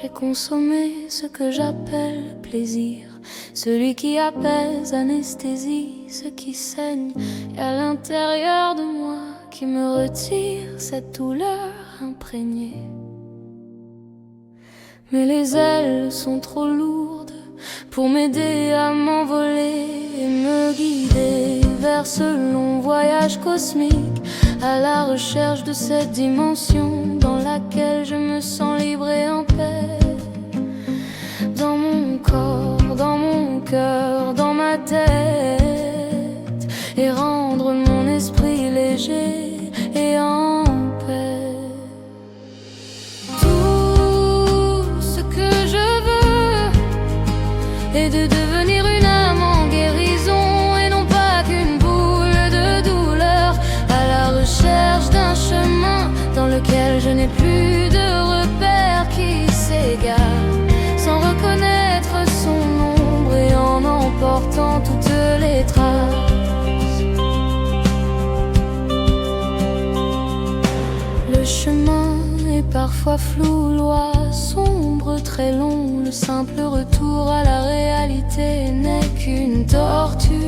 j'ai consommé ce que j'appelle plaisir, celui qui apaise, anesthésie ce qui saigne, et à l'intérieur de moi qui me retire cette douleur imprégnée. Mais les ailes sont trop lourdes pour m'aider à m'envoler et me guider vers ce long voyage cosmique, à la recherche de cette dimension dans laquelle je me sens libre et en paix. Dans mon corps, dans mon cœur, dans ma tête, et rendre mon esprit léger et en paix. Tout ce que je veux est de devenir une âme en guérison et non pas qu'une boule de douleur, à la recherche d'un chemin dans lequel je n'ai plus de repères qui s'égarent, sans reconnaître son ombre et en emportant toutes les traces. Le chemin est parfois flou, loi sombre, très long. Le simple retour à la réalité n'est qu'une torture.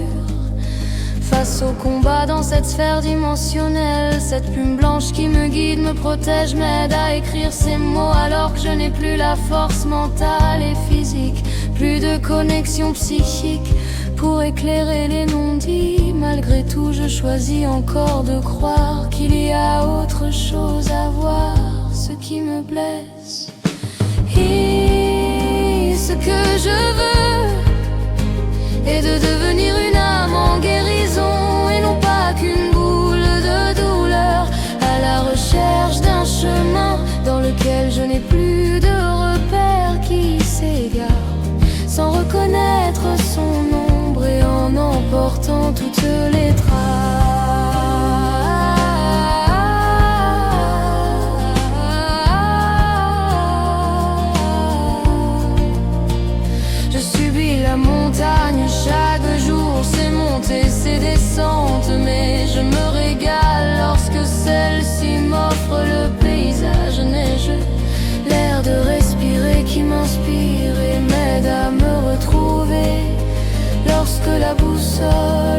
Face au combat dans cette sphère dimensionnelle, cette plume blanche qui me guide, me protège, m'aide à écrire ces mots alors que je n'ai plus la force mentale et physique, plus de connexion psychique pour éclairer les non-dits. Malgré tout, je choisis encore de croire qu'il y a autre chose à voir, ce qui me blesse. Et ce que je veux est de devenir une âme en guérison et non pas qu'une boule de douleur, à la recherche d'un chemin dans lequel je n'ai plus de repères qui s'égarent, sans reconnaître son ombre et en emportant toutes les traces. Je subis la montagne chaque jour, ses montées, ses descentes, mais je me régale lorsque celle-ci m'offre le paysage neigeux, l'air de respirer qui m'inspire et m'aide à me retrouver lorsque la boussole